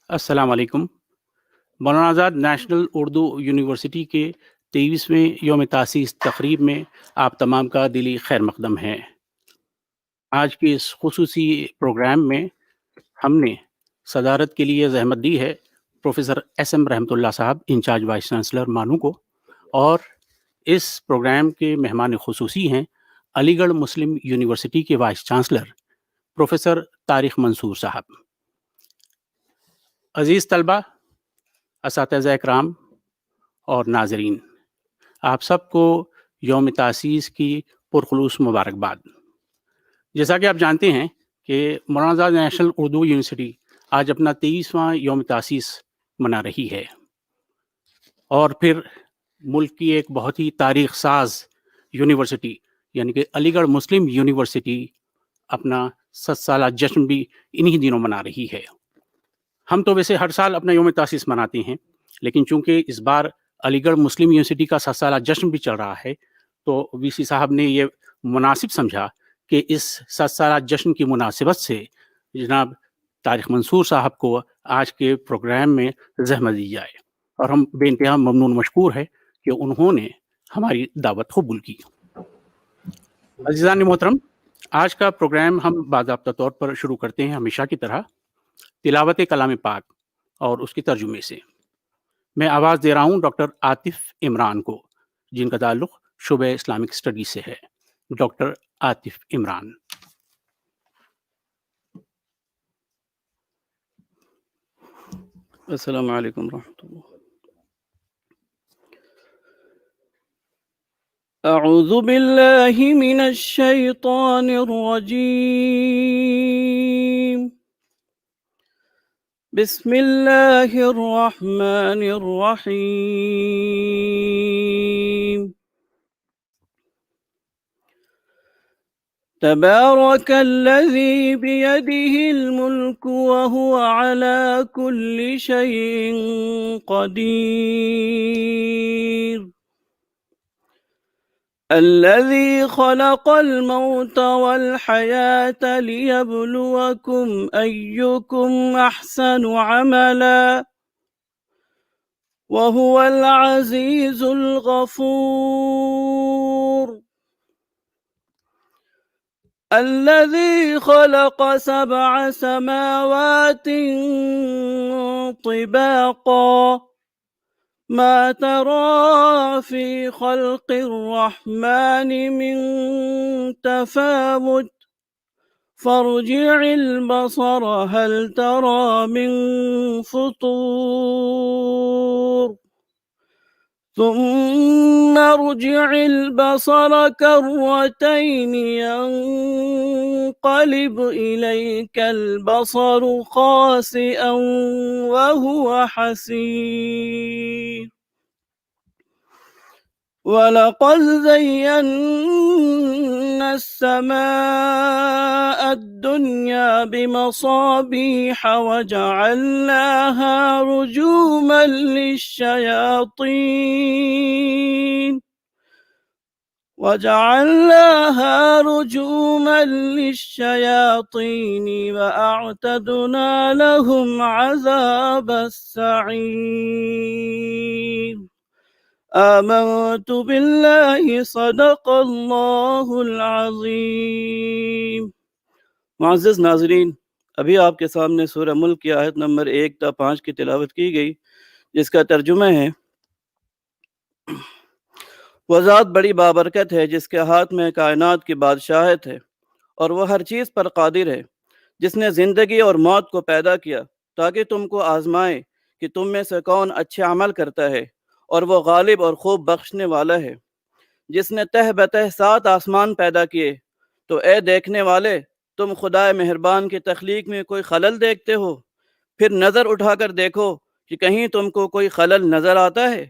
السلام علیکم۔ مولانا Azad national Urdu university کے 23ویں یوم تاسیس تقریب میں آپ تمام کا دلی خیر مقدم ہے۔ آج کے اس خصوصی پروگرام میں ہم نے صدارت کے لیے زحمت دی ہے پروفیسر ایس ایم رحمۃ اللہ صاحب، انچارج وائس چانسلر مانو کو، اور اس پروگرام کے مہمان خصوصی ہیں علی گڑھ مسلم یونیورسٹی کے وائس چانسلر پروفیسر طارق منصور صاحب۔ عزیز طلبہ، اساتذہ اکرام اور ناظرین، آپ سب کو یوم تاسیس کی پرخلوص مبارکباد۔ جیسا کہ آپ جانتے ہیں کہ مولانا آزاد نیشنل اردو یونیورسٹی آج اپنا 23واں یوم تاسیس منا رہی ہے، اور پھر ملک کی ایک بہت ہی تاریخ ساز یونیورسٹی یعنی کہ علی گڑھ مسلم یونیورسٹی اپنا 7 سالہ جشن بھی انہی دنوں منا رہی ہے۔ ہم تو ویسے ہر سال اپنا یوم تاسیس مناتے ہیں، لیکن چونکہ اس بار علی گڑھ مسلم یونیورسٹی کا 7 سالہ جشن بھی چل رہا ہے، تو وی سی صاحب نے یہ مناسب سمجھا کہ اس 7 سالہ جشن کی مناسبت سے جناب طارق منصور صاحب کو آج کے پروگرام میں زحمت دی جائے، اور ہم بے انتہا ممنون مشکور ہے کہ انہوں نے ہماری دعوت قبول کی۔ عزیزان محترم، آج کا پروگرام ہم باضابطہ طور پر شروع کرتے ہیں ہمیشہ کی طرح تلاوت کلام پاک اور اس کے ترجمے سے۔ میں آواز دے رہا ہوں ڈاکٹر عاطف عمران کو، جن کا تعلق شعبہ اسلامک اسٹڈیز سے ہے۔ ڈاکٹر عاطف عمران۔ السلام علیکم ورحمۃ اللہ۔ اعوذ باللہ من الشیطان الرجیم، بسم اللہ الرحمن الرحیم۔ تبارک الذی بیدہ الملک وہو علی کل شیء قدیر، الذي خلق الموت والحياة ليبلوكم أيكم أحسن عملا وهو العزيز الغفور، الذي خلق 7 سماوات طباقا، ما ترى في خلق الرحمن من تفاوت، فارجع البصر هل ترى من فطور، ثم ارجع البصر كرتين ينقلب إليك البصر خاسئا وهو حسير، ولقد زينا السماء الدنيا بمصابيح وجعلناها رجوما للشياطين وأعتدنا لهم عذاب السعير، آمنت باللہ صدق اللہ العظیم۔ معزز ناظرین، ابھی آپ کے سامنے سورہ ملک کی آیت نمبر 1 تا 5 کی تلاوت کی گئی، جس کا ترجمہ ہے: وہ ذات بڑی بابرکت ہے جس کے ہاتھ میں کائنات کی بادشاہت ہے، اور وہ ہر چیز پر قادر ہے، جس نے زندگی اور موت کو پیدا کیا تاکہ تم کو آزمائے کہ تم میں سے کون اچھے عمل کرتا ہے، اور وہ غالب اور خوب بخشنے والا ہے، جس نے تہ بتہ 7 آسمان پیدا کیے، تو اے دیکھنے والے، تم خدائے مہربان کی تخلیق میں کوئی خلل دیکھتے ہو؟ پھر نظر اٹھا کر دیکھو کہ کہیں تم کو کوئی خلل نظر آتا ہے؟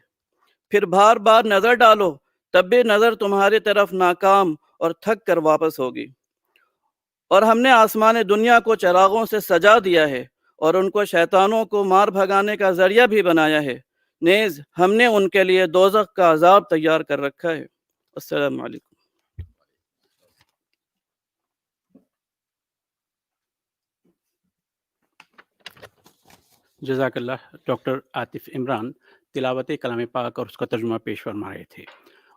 پھر بار بار نظر ڈالو، تب بھی نظر تمہاری طرف ناکام اور تھک کر واپس ہوگی۔ اور ہم نے آسمان دنیا کو چراغوں سے سجا دیا ہے، اور ان کو شیطانوں کو مار بھگانے کا ذریعہ بھی بنایا ہے، نیز ہم نے ان کے لیے دوزخ کا عذاب تیار کر رکھا ہے۔ السلام علیکم۔ جزاک اللہ ڈاکٹر عاطف عمران تلاوت کلام پاک اور اس کا ترجمہ پیش فرما رہے تھے.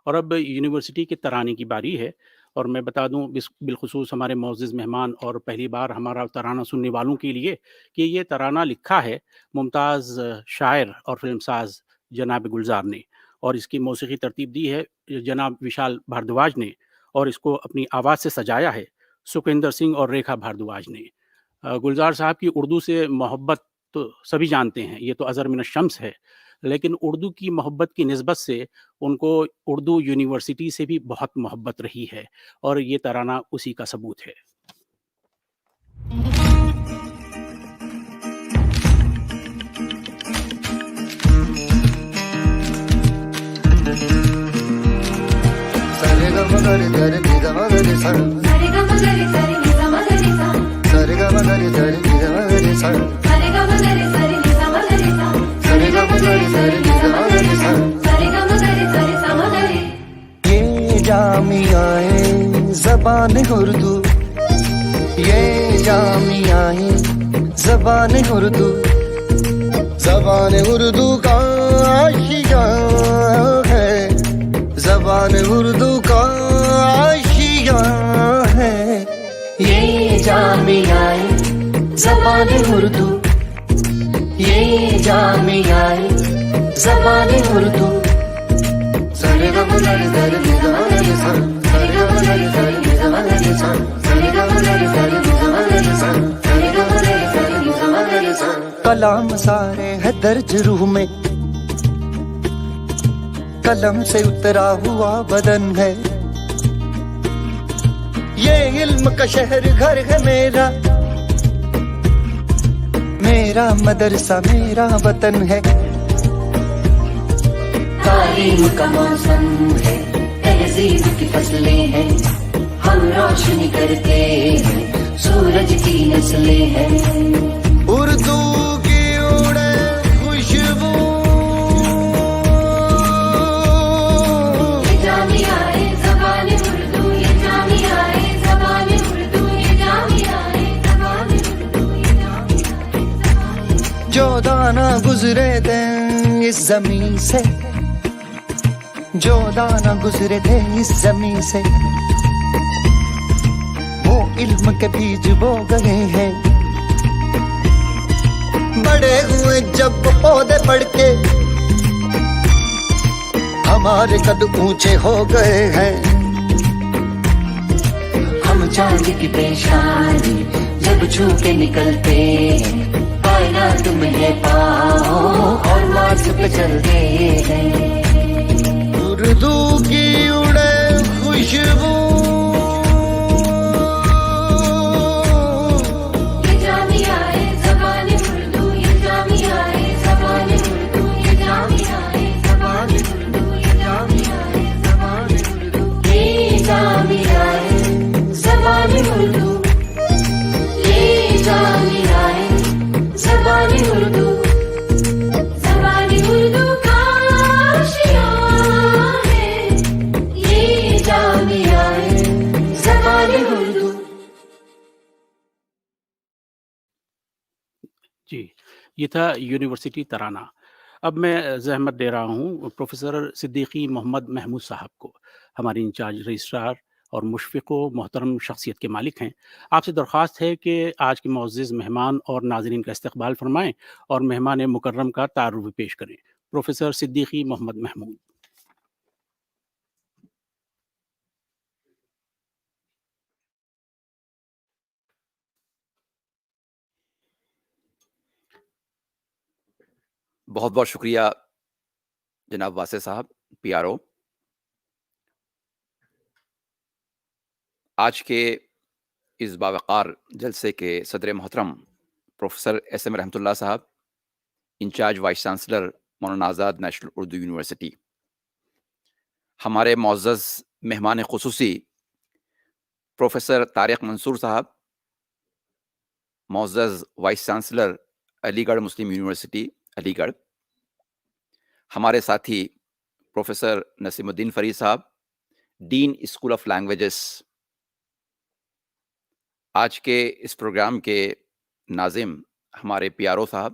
اور اب یونیورسٹی کے ترانے کی باری ہے، اور میں بتا دوں بالخصوص ہمارے معزز مہمان اور پہلی بار ہمارا ترانہ سننے والوں کے لیے کہ یہ ترانہ لکھا ہے ممتاز شاعر اور فلم ساز جناب گلزار نے، اور اس کی موسیقی ترتیب دی ہے جناب وشال بھاردواج نے، اور اس کو اپنی آواز سے سجایا ہے سکھویندر سنگھ اور ریکھا بھاردواج نے. گلزار صاحب کی اردو سے محبت تو سبھی جانتے ہیں، یہ تو اظہر من الشمس ہے، لیکن اردو کی محبت کی نسبت سے ان کو اردو یونیورسٹی سے بھی بہت محبت رہی ہے، اور یہ ترانہ اسی کا ثبوت ہے. یہ جامعہ زبان اردو، یہ جامعہ زبان اردو، زبان اردو کا آشیاں ہے، زبان اردو کا آشیاں ہے. یہ جامعہ زبان اردو، یہ جامعہ زبان اردو. کلام سارے ہے درج روح میں، قلم سے اترا ہوا بدن ہے. یہ علم کا شہر گھر ہے میرا، میرا مدرسہ میرا وطن ہے. تعلیم کا موسم ہے، تہذیب کی فصلیں ہیں، ہم روشنی کرتے ہیں، سورج کی نسلیں ہیں. اردو کی اڑے خوشبو، یہ جامعہ زبان اردو، یہ جامعہ زبان اردو، یہ جامعہ زبان اردو، یہ جامعہ زبان اردو. جو دانا گزرے تھے اس زمین سے، جو دانا گزرے تھے اس زمین سے، وہ علم کے بیج بو گئے ہیں. بڑے ہوئے جب پودے بڑھ کے، ہمارے قد اونچے ہو گئے ہیں. ہم چاند کی پیشانی جب چھو کے نکلتے ہیں، کائنات میں ہے پاؤں اور مارس پہ چلتے ہیں. اردو کی اڑے خوشبو، یہ جامعہ زبان اردو، یہ جامعہ زبان اردو، یہ جامعہ زبان اردو، یہ جامعہ زبان اردو، یہ جامعہ زبان اردو، یہ جامعہ زبان اردو، زبان اردو کا آشیاں ہے، یہ جامعہ زبان اردو. جی، یہ تھا یونیورسٹی ترانہ. اب میں زحمت دے رہا ہوں پروفیسر صدیقی محمد محمود صاحب کو، ہماری انچارج رجسٹرار اور مشفق و محترم شخصیت کے مالک ہیں. آپ سے درخواست ہے کہ آج کے معزز مہمان اور ناظرین کا استقبال فرمائیں اور مہمان مکرم کا تعارف بھی پیش کریں. پروفیسر صدیقی محمد محمود. بہت بہت شکریہ جناب واسع صاحب، پی آر او. آج کے اس باوقار جلسے کے صدر محترم پروفیسر ایس ایم رحمۃ اللہ صاحب، انچارج وائس چانسلر مولانا آزاد نیشنل اردو یونیورسٹی، ہمارے معزز مہمان خصوصی پروفیسر طارق منصور صاحب، معزز وائس چانسلر علی گڑھ مسلم یونیورسٹی علی گڑھ، ہمارے ساتھی پروفیسر نسیم الدین فرید صاحب، ڈین اسکول آف لینگویجز. آج کے اس پروگرام کے ناظم ہمارے پی آر او صاحب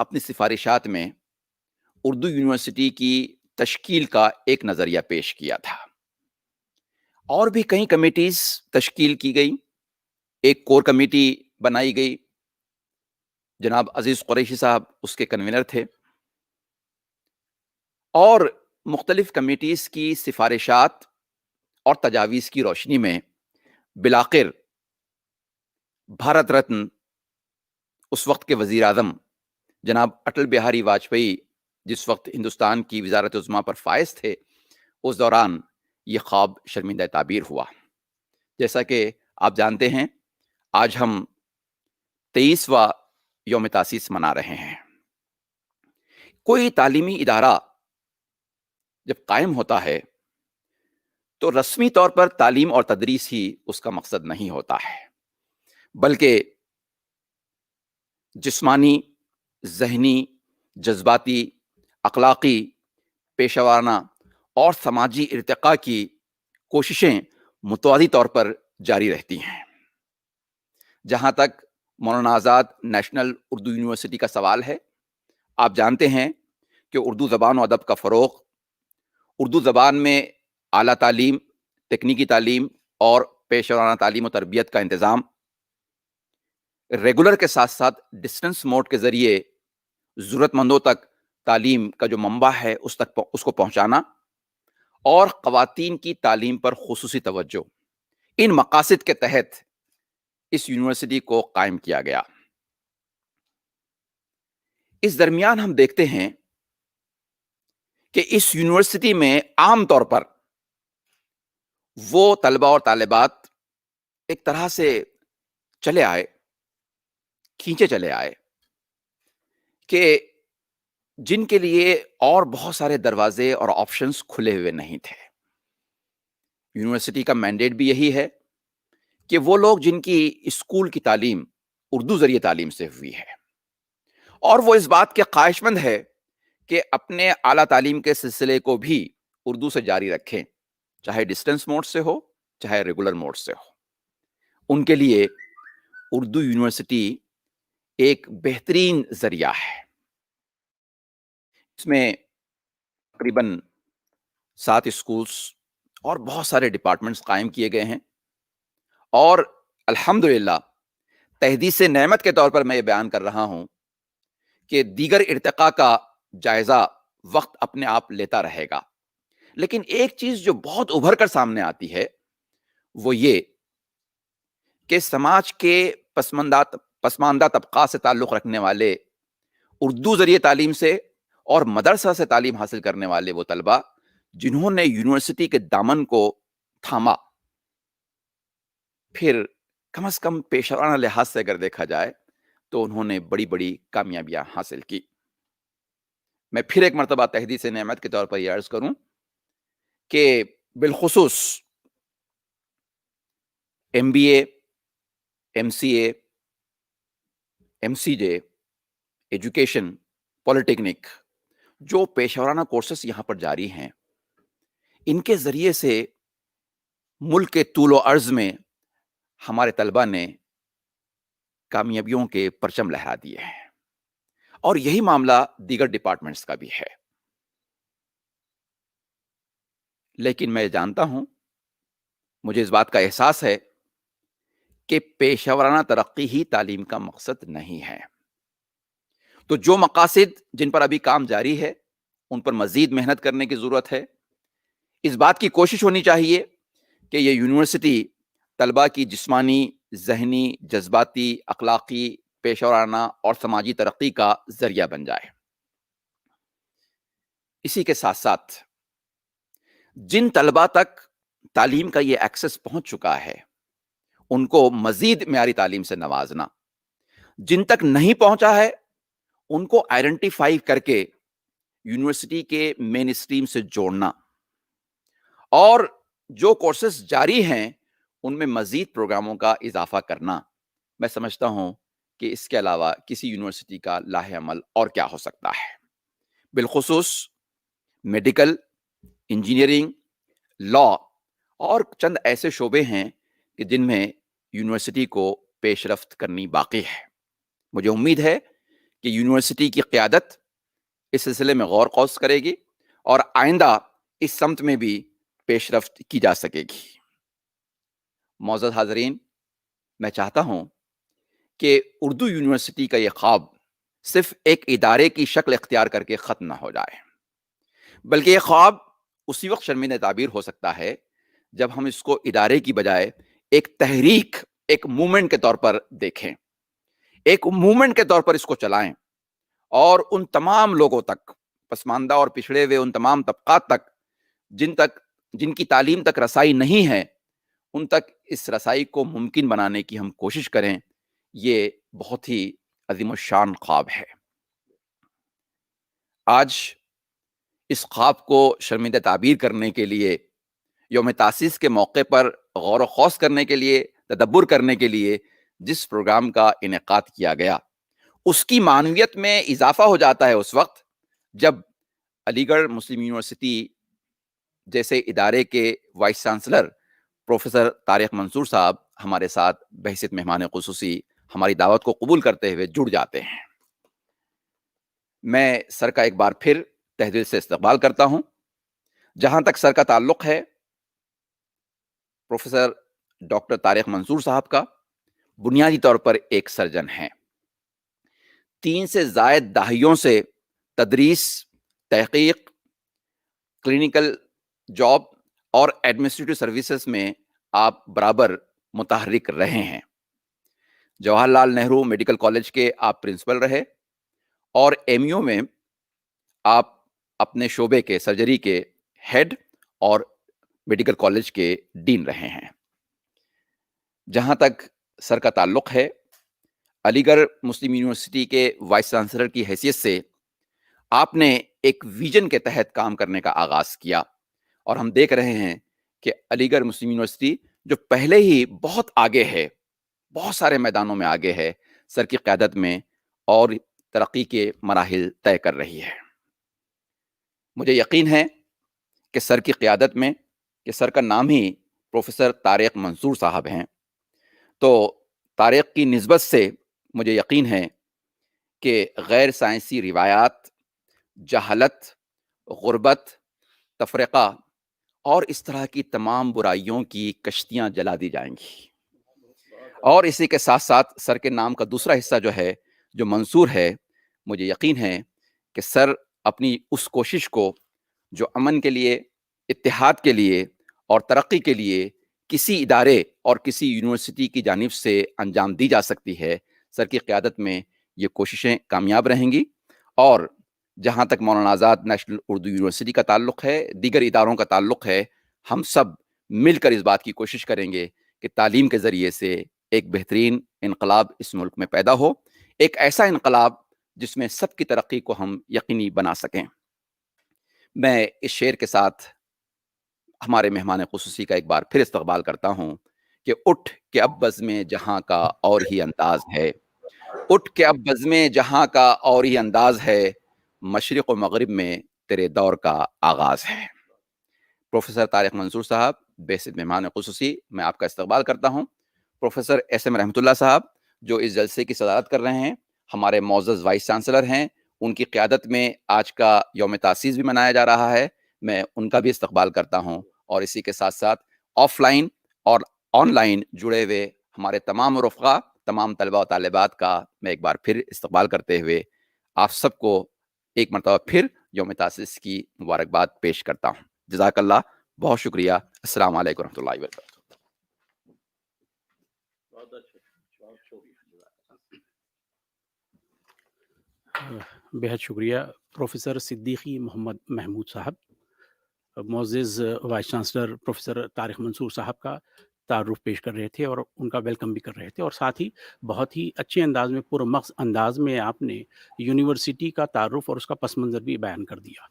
اپنی سفارشات میں اردو یونیورسٹی کی تشکیل کا ایک نظریہ پیش کیا تھا، اور بھی کئی کمیٹیز تشکیل کی گئی. ایک کور کمیٹی بنائی گئی، جناب عزیز قریشی صاحب اس کے کنوینر تھے، اور مختلف کمیٹیز کی سفارشات اور تجاویز کی روشنی میں بالآخر بھارت رتن اس وقت کے وزیر اعظم جناب اٹل بہاری واجپئی، جس وقت ہندوستان کی وزارت عظمیٰ پر فائز تھے، اس دوران یہ خواب شرمندہ تعبیر ہوا. جیسا کہ آپ جانتے ہیں، آج ہم 23واں یوم تاسیس منا رہے ہیں. کوئی تعلیمی ادارہ جب قائم ہوتا ہے تو رسمی طور پر تعلیم اور تدریس ہی اس کا مقصد نہیں ہوتا ہے، بلکہ جسمانی، ذہنی، جذباتی، اخلاقی، پیشہ ورانہ اور سماجی ارتقاء کی کوششیں متوازی طور پر جاری رہتی ہیں. جہاں تک مولانا آزاد نیشنل اردو یونیورسٹی کا سوال ہے، آپ جانتے ہیں کہ اردو زبان و ادب کا فروغ، اردو زبان میں اعلیٰ تعلیم، تکنیکی تعلیم اور پیشہ ورانہ تعلیم و تربیت کا انتظام، ریگولر کے ساتھ ساتھ ڈسٹنس موڈ کے ذریعے ضرورت مندوں تک تعلیم کا جو منبع ہے اس کو پہنچانا، اور خواتین کی تعلیم پر خصوصی توجہ، ان مقاصد کے تحت اس یونیورسٹی کو قائم کیا گیا. اس درمیان ہم دیکھتے ہیں کہ اس یونیورسٹی میں عام طور پر وہ طلبہ اور طالبات ایک طرح سے چلے آئے، کھینچے چلے آئے کہ جن کے لیے اور بہت سارے دروازے اور آپشنز کھلے ہوئے نہیں تھے. یونیورسٹی کا مینڈیٹ بھی یہی ہے کہ وہ لوگ جن کی اسکول کی تعلیم اردو ذریعے تعلیم سے ہوئی ہے، اور وہ اس بات کے خواہش مند ہے کہ اپنے اعلیٰ تعلیم کے سلسلے کو بھی اردو سے جاری رکھیں، چاہے ڈسٹنس موڈ سے ہو چاہے ریگولر موڈ سے ہو. ان کے لیے اردو یونیورسٹی ایک بہترین ذریعہ ہے. اس میں تقریباً 7 اسکولز اور بہت سارے ڈپارٹمنٹس قائم کیے گئے ہیں، اور الحمدللہ تحدیث نعمت کے طور پر میں یہ بیان کر رہا ہوں کہ دیگر ارتقاء کا جائزہ وقت اپنے آپ لیتا رہے گا. لیکن ایک چیز جو بہت ابھر کر سامنے آتی ہے وہ یہ کہ سماج کے پسماندہ طبقات سے تعلق رکھنے والے، اردو ذریعے تعلیم سے اور مدرسہ سے تعلیم حاصل کرنے والے وہ طلبہ جنہوں نے یونیورسٹی کے دامن کو تھاما، پھر کم از کم پیشہ ورانہ لحاظ سے اگر دیکھا جائے تو انہوں نے بڑی بڑی کامیابیاں حاصل کی. میں پھر ایک مرتبہ تحدیث نعمت کے طور پر یہ عرض کروں کہ بالخصوص ایم بی اے، ایم سی اے، ایم سی جے، ایجوکیشن، پولیٹیکنک، جو پیشہ ورانہ کورسز یہاں پر جاری ہیں، ان کے ذریعے سے ملک کے طول و عرض میں ہمارے طلبہ نے کامیابیوں کے پرچم لہرا دیے ہیں، اور یہی معاملہ دیگر ڈپارٹمنٹس کا بھی ہے. لیکن میں جانتا ہوں، مجھے اس بات کا احساس ہے کہ پیشہ ورانہ ترقی ہی تعلیم کا مقصد نہیں ہے. تو جو مقاصد جن پر ابھی کام جاری ہے ان پر مزید محنت کرنے کی ضرورت ہے. اس بات کی کوشش ہونی چاہیے کہ یہ یونیورسٹی طلبہ کی جسمانی، ذہنی، جذباتی، اخلاقی، پیشہ ورانہ اور سماجی ترقی کا ذریعہ بن جائے. اسی کے ساتھ ساتھ جن طلبہ تک تعلیم کا یہ ایکسس پہنچ چکا ہے ان کو مزید معیاری تعلیم سے نوازنا، جن تک نہیں پہنچا ہے ان کو آئیڈینٹیفائی کر کے یونیورسٹی کے مین اسٹریم سے جوڑنا، اور جو کورسز جاری ہیں ان میں مزید پروگراموں کا اضافہ کرنا. میں سمجھتا ہوں کہ اس کے علاوہ کسی یونیورسٹی کا لاہ عمل اور کیا ہو سکتا ہے. بالخصوص میڈیکل، انجینئرنگ، لا اور چند ایسے شعبے ہیں کہ جن میں یونیورسٹی کو پیش رفت کرنی باقی ہے. مجھے امید ہے کہ یونیورسٹی کی قیادت اس سلسلے میں غور خوض کرے گی اور آئندہ اس سمت میں بھی پیش رفت کی جا سکے گی۔ معزز حاضرین، میں چاہتا ہوں کہ اردو یونیورسٹی کا یہ خواب صرف ایک ادارے کی شکل اختیار کر کے ختم نہ ہو جائے، بلکہ یہ خواب اسی وقت شرمندہ تعبیر ہو سکتا ہے جب ہم اس کو ادارے کی بجائے ایک تحریک، ایک موومنٹ کے طور پر دیکھیں، ایک موومنٹ کے طور پر اس کو چلائیں، اور ان تمام لوگوں تک، پسماندہ اور پچھڑے ہوئے ان تمام طبقات تک جن کی تعلیم تک رسائی نہیں ہے، ان تک اس رسائی کو ممکن بنانے کی ہم کوشش کریں۔ یہ بہت ہی عظیم الشان خواب ہے۔ آج اس خواب کو شرمندہ تعبیر کرنے کے لیے، یوم تاسیس کے موقع پر غور و خوض کرنے کے لیے، تدبر کرنے کے لیے جس پروگرام کا انعقاد کیا گیا، اس کی معنویت میں اضافہ ہو جاتا ہے اس وقت جب علی گڑھ مسلم یونیورسٹی جیسے ادارے کے وائس چانسلر پروفیسر طارق منصور صاحب ہمارے ساتھ بحیثیت مہمان خصوصی ہماری دعوت کو قبول کرتے ہوئے جڑ جاتے ہیں۔ میں سر کا ایک بار پھر تہ دل سے استقبال کرتا ہوں۔ جہاں تک سر کا تعلق ہے، پروفیسر ڈاکٹر طارق منصور صاحب کا بنیادی طور پر ایک سرجن ہیں۔ 3 سے زائد دہائیوں سے تدریس، تحقیق، کلینکل جاب اور ایڈمنسٹریٹو سروسز میں آپ برابر متحرک رہے ہیں۔ جواہر لال نہرو میڈیکل کالج کے آپ پرنسپل رہے اور ایم یو میں آپ اپنے شعبے کے سرجری کے ہیڈ اور میڈیکل کالج کے ڈین رہے ہیں۔ جہاں تک سر کا تعلق ہے، علی گڑھ مسلم یونیورسٹی کے وائس چانسلر کی حیثیت سے آپ نے ایک ویژن کے تحت کام کرنے کا آغاز کیا، اور ہم دیکھ رہے ہیں کہ علی گڑھ مسلم یونیورسٹی جو پہلے ہی بہت آگے ہے، بہت سارے میدانوں میں آگے ہے، سر کی قیادت میں اور ترقی کے مراحل طے کر رہی ہے۔ مجھے یقین ہے کہ سر کی قیادت میں، کہ سر کا نام ہی پروفیسر طارق منصور صاحب ہیں، تو طارق کی نسبت سے مجھے یقین ہے کہ غیر سائنسی روایات، جہالت، غربت، تفرقہ اور اس طرح کی تمام برائیوں کی کشتیاں جلا دی جائیں گی۔ اور اسی کے ساتھ ساتھ سر کے نام کا دوسرا حصہ جو ہے، جو منصور ہے، مجھے یقین ہے کہ سر اپنی اس کوشش کو جو امن کے لیے، اتحاد کے لیے اور ترقی کے لیے کسی ادارے اور کسی یونیورسٹی کی جانب سے انجام دی جا سکتی ہے، سر کی قیادت میں یہ کوششیں کامیاب رہیں گی۔ اور جہاں تک مولانا آزاد نیشنل اردو یونیورسٹی کا تعلق ہے، دیگر اداروں کا تعلق ہے، ہم سب مل کر اس بات کی کوشش کریں گے کہ تعلیم کے ذریعے سے ایک بہترین انقلاب اس ملک میں پیدا ہو، ایک ایسا انقلاب جس میں سب کی ترقی کو ہم یقینی بنا سکیں۔ میں اس شعر کے ساتھ ہمارے مہمان خصوصی کا ایک بار پھر استقبال کرتا ہوں کہ اٹھ کے اب بزم جہاں کا اور ہی انداز ہے، اٹھ کے اب بزم جہاں کا اور ہی انداز ہے، مشرق و مغرب میں تیرے دور کا آغاز ہے۔ پروفیسر طارق منصور صاحب، بحیثیت مہمان خصوصی میں آپ کا استقبال کرتا ہوں۔ پروفیسر ایس ایم رحمۃ اللہ صاحب جو اس جلسے کی صدارت کر رہے ہیں، ہمارے معزز وائس چانسلر ہیں، ان کی قیادت میں آج کا یوم تاسیس بھی منایا جا رہا ہے، میں ان کا بھی استقبال کرتا ہوں۔ اور اسی کے ساتھ ساتھ آف لائن اور آن لائن جڑے ہوئے ہمارے تمام رفقا، تمام طلبہ و طالبات کا میں ایک بار پھر استقبال کرتے ہوئے آپ سب کو ایک مرتبہ پھر یوم تاسیس کی مبارکباد پیش کرتا ہوں۔ جزاک اللہ، بہت شکریہ۔ السلام علیکم ورحمۃ اللہ وبرکاتہ۔ بہت شکریہ پروفیسر صدیقی محمد محمود صاحب۔ معزز وائس چانسلر پروفیسر طارق منصور صاحب کا تعارف پیش کر رہے تھے اور ان کا ویلکم بھی کر رہے تھے، اور ساتھ ہی بہت ہی اچھے انداز میں، پرمغز انداز میں آپ نے یونیورسٹی کا تعارف اور اس کا پس منظر بھی بیان کر دیا۔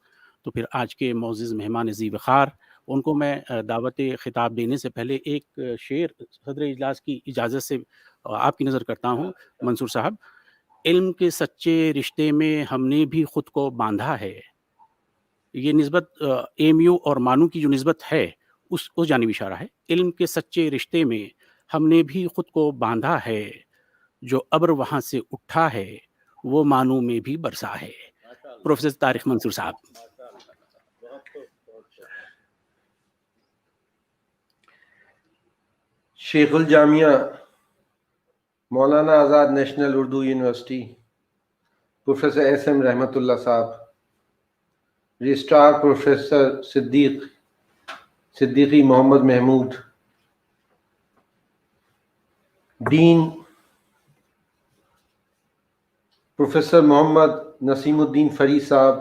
تو پھر آج کے معزز مہمان ذی وقار، ان کو میں دعوت خطاب دینے سے پہلے ایک شعر صدر اجلاس کی اجازت سے آپ کی نظر کرتا ہوں۔ منصور صاحب، علم کے سچے رشتے میں ہم نے بھی خود کو باندھا ہے، یہ نسبت ایم یو اور مانو کی جو نسبت ہے اس جانب اشارہ ہے۔ علم کے سچے رشتے میں ہم نے بھی خود کو باندھا ہے، جو ابر وہاں سے اٹھا ہے وہ معنوں میں بھی برسا ہے. پروفیسر طارق منصور صاحب. شیخ الجامعہ Maulana Azad national Urdu university professor S M Rahmat Ullah صاحب، registrar professor Siddiqui Mohammad Mahmood, dean professor Mohammad Naseem Uddin Fari صاحب،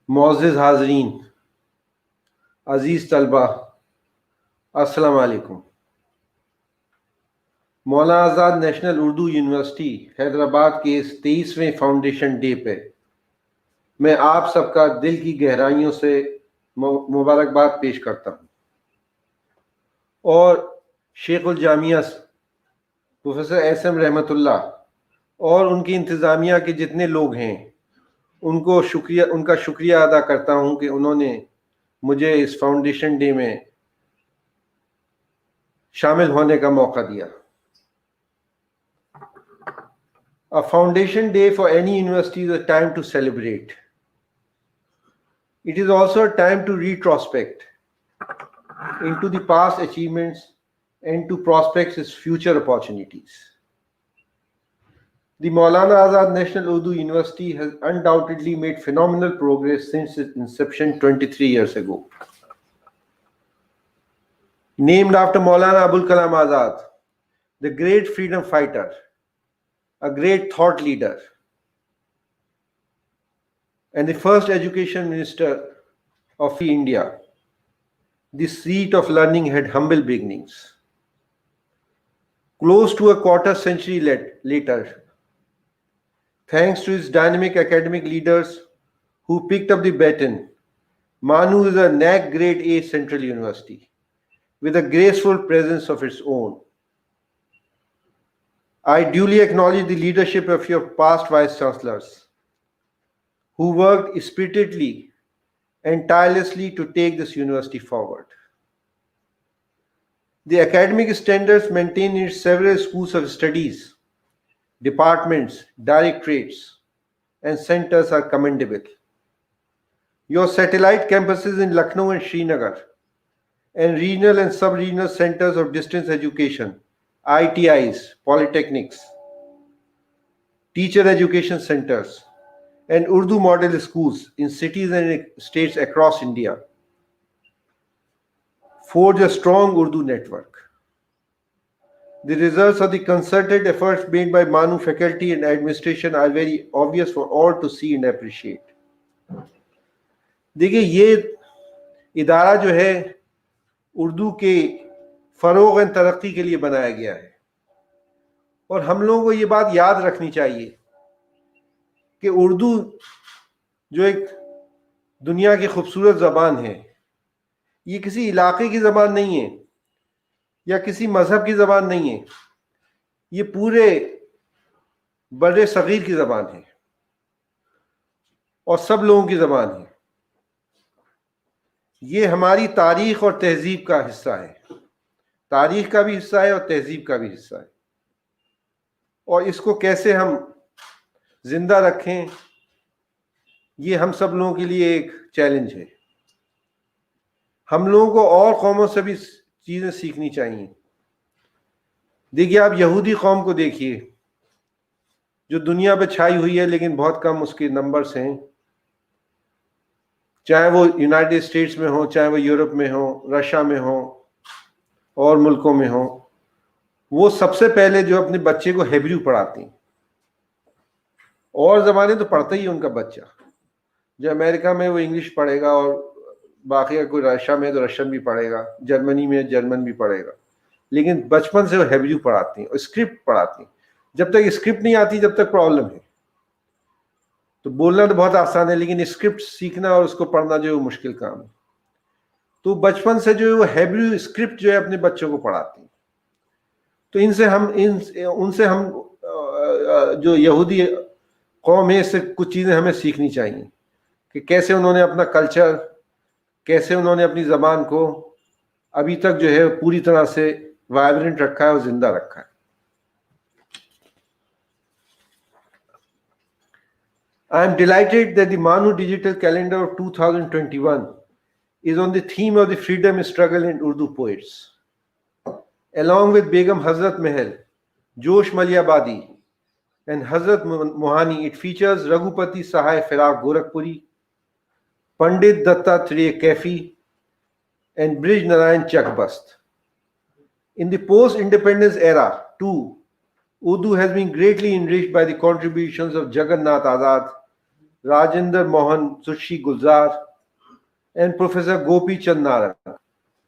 معزز حاضرین، عزیز طلبہ، السلام علیکم. مولانا آزاد نیشنل اردو یونیورسٹی حیدرآباد کے اس 23ویں فاؤنڈیشن ڈے پہ میں آپ سب کا دل کی گہرائیوں سے مبارکباد پیش کرتا ہوں، اور شیخ الجامعہ پروفیسر ایس ایم رحمت اللہ اور ان کی انتظامیہ کے جتنے لوگ ہیں ان کا شکریہ ادا کرتا ہوں کہ انہوں نے مجھے اس فاؤنڈیشن ڈے میں شامل ہونے کا موقع دیا. A foundation day for any university is a time to celebrate. It is also a time to retrospect into the past achievements and to prospect its future opportunities. The Maulana Azad National Urdu University has undoubtedly made phenomenal progress since its inception 23 years ago. Named after Maulana Abul Kalam Azad, the great freedom fighter, a great thought leader, and the first education minister of India, the seat of learning had humble beginnings. Close to a quarter century later, thanks to its dynamic academic leaders who picked up the baton, Manu is a NAC Grade A Central University with a graceful presence of its own. I duly acknowledge the leadership of your past Vice Chancellors, who worked spiritedly and tirelessly to take this university forward. The academic standards maintained in its several schools of studies, departments, directorates, and centers are commendable. Your satellite campuses in Lucknow and Srinagar, and regional and sub-regional centers of distance education, ITIs, polytechnics, teacher education centers, and Urdu model schools in cities and states across India forge a strong Urdu network. The results of the concerted efforts made by Manu faculty and administration are very obvious for all to see and appreciate. دیکھیے، یہ ادارہ جو ہے اردو کے فروغ و ترقی کے لیے بنایا گیا ہے، اور ہم لوگوں کو یہ بات یاد رکھنی چاہیے کہ اردو جو ایک دنیا کی خوبصورت زبان ہے، یہ کسی علاقے کی زبان نہیں ہے یا کسی مذہب کی زبان نہیں ہے، یہ پورے بر صغیر کی زبان ہے اور سب لوگوں کی زبان ہے. یہ ہماری تاریخ اور تہذیب کا حصہ ہے، تاریخ کا بھی حصہ ہے اور تہذیب کا بھی حصہ ہے، اور اس کو کیسے ہم زندہ رکھیں، یہ ہم سب لوگوں کے لیے ایک چیلنج ہے. ہم لوگوں کو اور قوموں سے بھی چیزیں سیکھنی چاہیے. دیکھیے، آپ یہودی قوم کو دیکھیے جو دنیا پہ چھائی ہوئی ہے، لیکن بہت کم اس کے نمبرز ہیں، چاہے وہ یونائٹڈ اسٹیٹس میں ہوں، چاہے وہ یورپ میں ہوں، رشیا میں ہوں، اور ملکوں میں ہوں. وہ سب سے پہلے جو اپنے بچے کو ہیبریو پڑھاتے ہیں، اور زبانیں تو پڑھتا ہی ان کا بچہ. جو امریکہ میں وہ انگلش پڑھے گا، اور باقی کوئی رشیا میں تو رشین بھی پڑھے گا، جرمنی میں جرمن بھی پڑھے گا، لیکن بچپن سے وہ ہیبریو پڑھاتے ہیں اور اسکرپٹ پڑھاتے ہیں. جب تک اسکرپٹ نہیں آتی جب تک پرابلم ہے. تو بولنا تو بہت آسان ہے، لیکن اسکرپٹ سیکھنا اور اس کو پڑھنا جو ہے وہ مشکل کام ہے. تو بچپن سے جو ہے وہ ہیبریو اسکرپٹ جو ہے اپنے بچوں کو پڑھاتے ہیں. تو ان سے ہم جو یہودی قوم ہے، اس سے کچھ چیزیں ہمیں سیکھنی چاہیے کہ کیسے انہوں نے اپنا کلچر، کیسے انہوں نے اپنی زبان کو ابھی تک جو ہے پوری طرح سے وائبرنٹ رکھا ہے اور زندہ رکھا ہے. I am delighted that the Manu Digital Calendar of 2021 is on the theme of the freedom struggle in Urdu poets. Along with Begum Hazrat Mahal, Josh Maliabadi, and Hazrat Mohani, it features Raghupati Sahai Firaq Gorakhpuri, Pandit Dattatreya Kaifi, and Brij Narayan Chakbast. In the post-independence era, too, Urdu has been greatly enriched by the contributions of Jagannath Azad, Rajendra Mohan Sushi Gulzar, and Professor Gopi Chand Narak,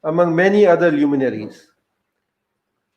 among many other luminaries.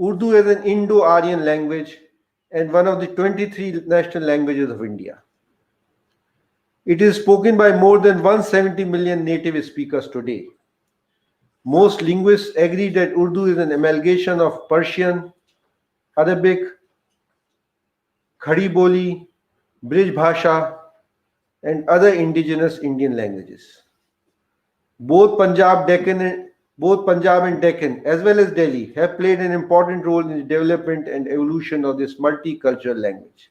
Urdu is an Indo-Aryan language and one of the 23 national languages of India. It is spoken by more than 170 million native speakers today. Most linguists agree that Urdu is an amalgamation of Persian, Arabic, Khadi Boli, Brij Bhasha, and other indigenous Indian languages. Both Punjab and Deccan, as well as Delhi, have played an important role in the development and evolution of this multicultural language.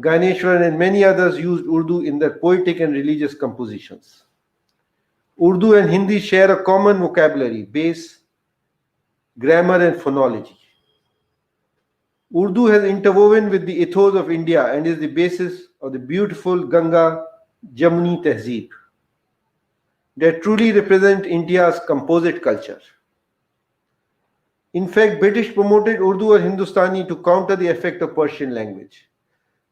Ganeshwar, and many others used Urdu in their poetic and religious compositions. Urdu and Hindi share a common vocabulary, base, grammar, and phonology. Urdu has interwoven with the ethos of India and is the basis of the beautiful Ganga Jamuni Tehzeeb that truly represent India's composite culture. In fact, British promoted Urdu or Hindustani to counter the effect of Persian language.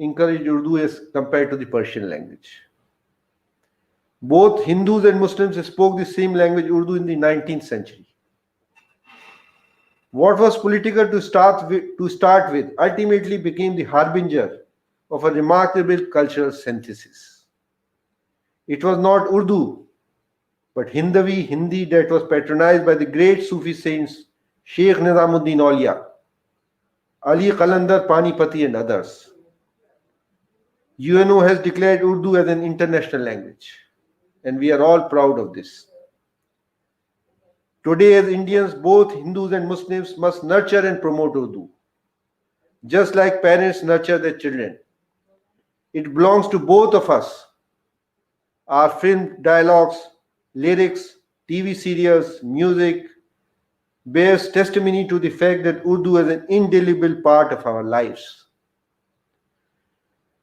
encouraged Urdu as compared to the Persian language. Both Hindus and Muslims spoke the same language, Urdu, in the 19th century. What was political to start with ultimately became the harbinger of a remarkable cultural synthesis. It was not Urdu, but Hindi that was patronized by the great Sufi saints Sheikh Nizamuddin Aulia, Ali Qalandar Panipati, and others. UNO has declared Urdu as an international language, and we are all proud of this. Today, as Indians, both Hindus and Muslims must nurture and promote Urdu, just like parents nurture their children. It belongs to both of us. Our film dialogues, lyrics, TV serials, music bears testimony to the fact that Urdu is an indelible part of our lives.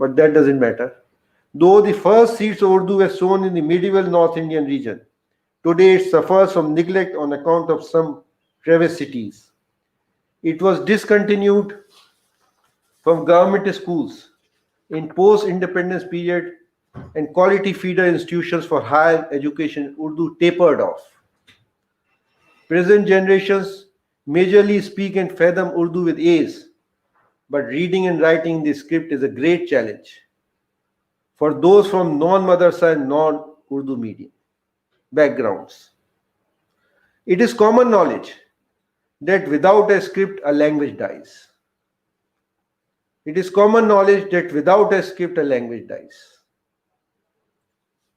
but that doesn't matter. Though the first seeds of Urdu were sown in the medieval North Indian region, today it suffers from neglect on account of some travesties. It was discontinued from government schools in post-independence period, and quality feeder institutions for higher education Urdu tapered off. Present generations majorly speak and fathom Urdu with ease, but reading and writing the script is a great challenge for those from non-madrasa and non-Urdu medium. backgrounds. It is common knowledge that without a script, a language dies. It is common knowledge that without a script, a language dies.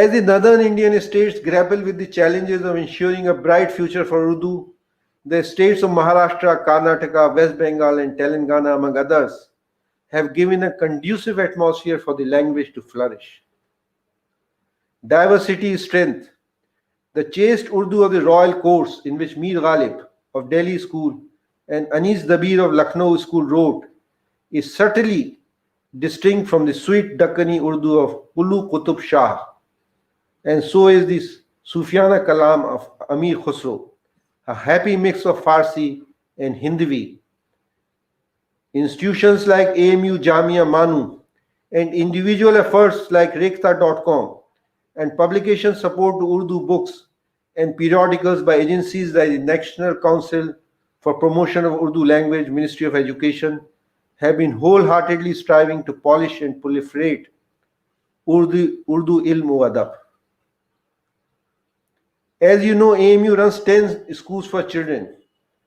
As the northern Indian states grapple with the challenges of ensuring a bright future for Urdu, the states of Maharashtra, Karnataka, West Bengal, and Telangana, among others, have given a conducive atmosphere for the language to flourish. Diversity is strength. The chaste Urdu of the royal courts, in which Mir Ghalib of Delhi School and Anis Dabir of Lucknow School wrote, is subtly distinct from the sweet Dakkani Urdu of Ulu Qutub Shah, and so is the Sufiana Kalam of Amir Khusro, a happy mix of Farsi and Hindvi. Institutions like AMU Jamia Manu and individual efforts like Rekhta.com and publication support to Urdu books and periodicals by agencies like the National Council for Promotion of Urdu Language, Ministry of Education, have been wholeheartedly striving to polish and proliferate Urdu Ilm wa Adab. As you know, AMU runs 10 schools for children.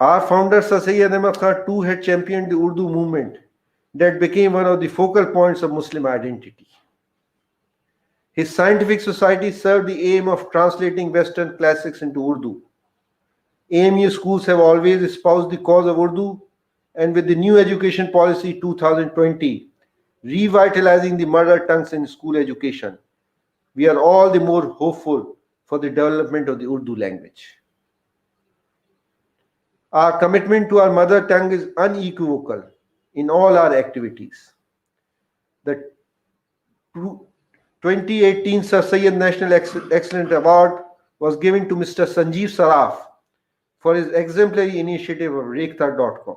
Our founder Sir Syed Ahmad Khan too had championed the Urdu movement that became one of the focal points of Muslim identity. His scientific society served the aim of translating Western classics into Urdu. AMU schools have always espoused the cause of Urdu, and with the new education policy 2020, revitalizing the mother tongues in school education, we are all the more hopeful for the development of the Urdu language. Our commitment to our mother tongue is unequivocal in all our activities. The 2018 Sir Syed National Excellence Award was given to Mr. Sanjeev Saraf for his exemplary initiative of Rekhta.com.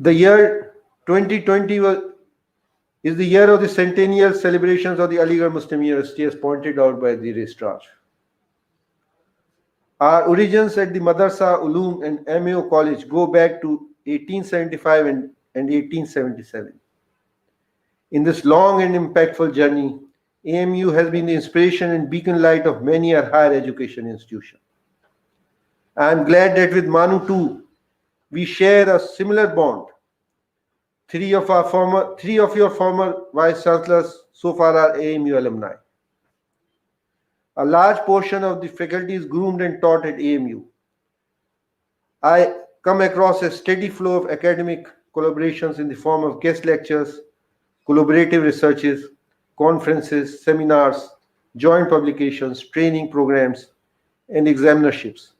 The year 2020 is the year of the centennial celebrations of the Aligarh Muslim University, as pointed out by the registrar. Our origins at the Madrasa Uloom and MAO College go back to 1875 and 1877. In this long and impactful journey, AMU has been the inspiration and beacon light of many a higher education institution. I am glad that with Manu too, we share a similar bond. Three of your former vice chancellors so far are AMU alumni. A large portion of the faculty is groomed and taught at AMU. I come across a steady flow of academic collaborations in the form of guest lectures, collaborative researches, conferences, seminars, joint publications, training programs, and examinerships,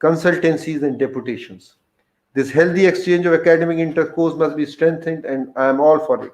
consultancies, and deputations. This healthy exchange of academic intercourse must be strengthened, and I am all for it.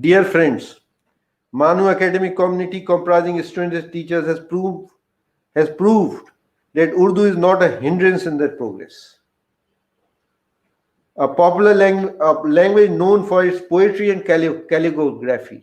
Dear friends, Manu academic community comprising students and teachers has proved that Urdu is not a hindrance in their progress. A popular language known for its poetry and calligraphy.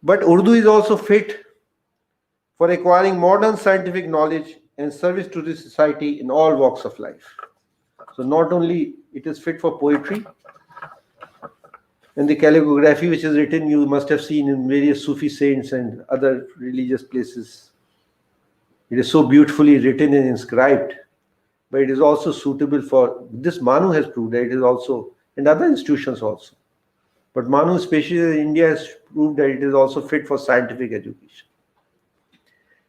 But Urdu is also fit for acquiring modern scientific knowledge and service to the society in all walks of life. So not only it is fit for poetry and the calligraphy which is written, you must have seen in various Sufi saints and other religious places It is so beautifully written and inscribed, but it is also suitable for this. Manu has proved that it is also, and other institutions also. But Manu, especially in India, has proved that it is also fit for scientific education.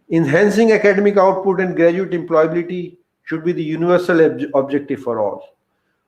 Enhancing academic output and graduate employability should be the universal objective for all.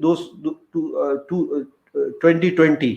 2020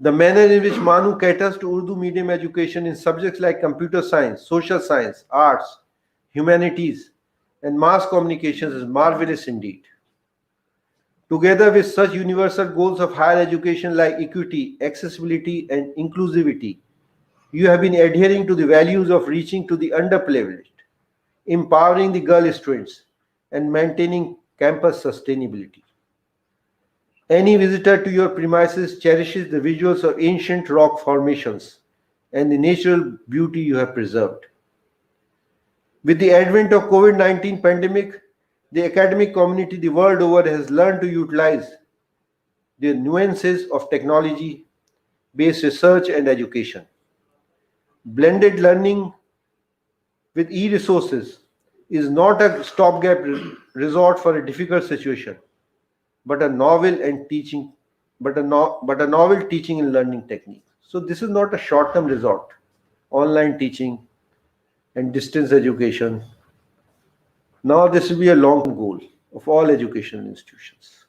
The manner in which Manu caters to Urdu medium education in subjects like computer science, social science, arts, humanities, and mass communications is marvelous indeed. Together with such universal goals of higher education like equity, accessibility, and inclusivity, you have been adhering to the values of reaching to the underprivileged, empowering the girl students, and maintaining campus sustainability. Any visitor to your premises cherishes the visuals of ancient rock formations and the natural beauty you have preserved. With the advent of COVID-19 pandemic, the academic community the world over has learned to utilize the nuances of technology-based research and education. Blended learning with e-resources is not a stopgap resort for a difficult situation, but a novel teaching and learning technique. So this is not a short-term resort. Online teaching and distance education. Now this will be a long-term goal of all educational institutions.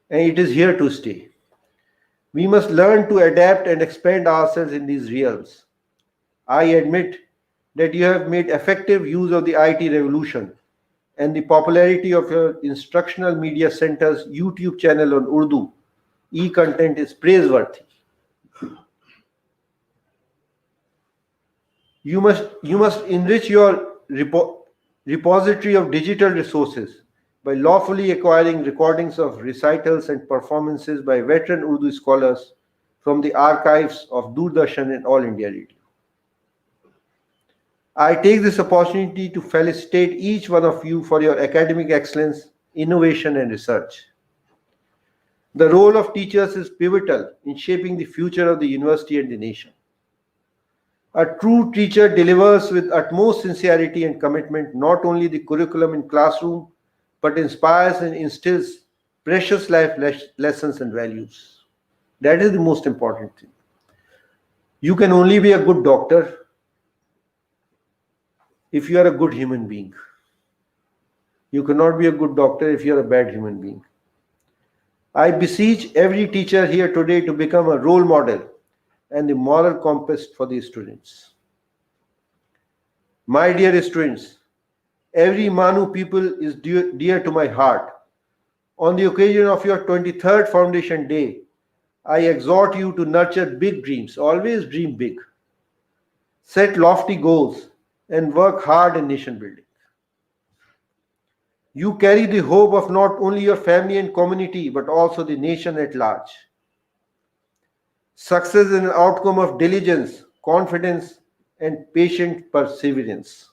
And it is here to stay. We must learn to adapt and expand ourselves in these realms. I admit that you have made effective use of the IT revolution, and the popularity of your instructional media center's YouTube channel on Urdu e-content is praiseworthy. You must enrich your repository of digital resources by lawfully acquiring recordings of recitals and performances by veteran Urdu scholars from the archives of Doordarshan and All India Radio. I take this opportunity to felicitate each one of you for your academic excellence, innovation, and research. The role of teachers is pivotal in shaping the future of the university and the nation. A true teacher delivers with utmost sincerity and commitment not only the curriculum in classroom, but inspires and instills precious life lessons and values. That is the most important thing. You can only be a good doctor if you are a good human being. You cannot be a good doctor if you are a bad human being. I beseech every teacher here today to become a role model and the moral compass for the students. My dear students, every Manu people is dear to my heart. On the occasion of your 23rd Foundation Day, I exhort you to nurture big dreams. Always dream big. Set lofty goals and work hard in nation building. You carry the hope of not only your family and community, but also the nation at large. Success is an outcome of diligence, confidence, and patient perseverance.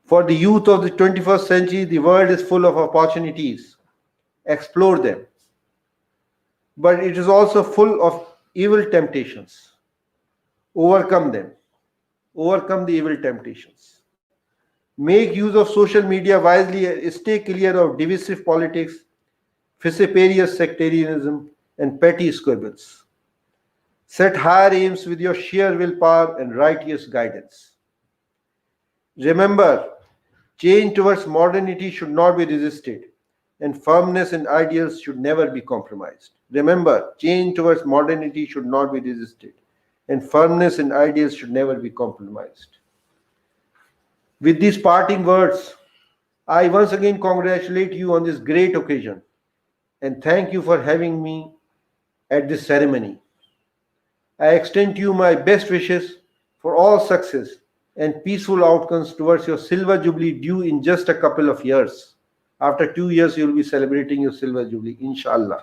For the youth of the 21st century, the world is full of opportunities. Explore them. But it is also full of evil temptations. Overcome them. Overcome the evil temptations. Make use of social media wisely and stay clear of divisive politics, vociferous sectarianism, and petty squabbles. Set higher aims with your sheer willpower and righteous guidance. Remember, change towards modernity should not be resisted, and firmness in ideals should never be compromised. Remember, change towards modernity should not be resisted, and firmness in ideals should never be compromised. With these parting words, I once again congratulate you on this great occasion and thank you for having me at this ceremony. I extend to you my best wishes for all success and peaceful outcomes towards your Silver Jubilee due in just a couple of years. After 2 years, you will be celebrating your Silver Jubilee, inshallah.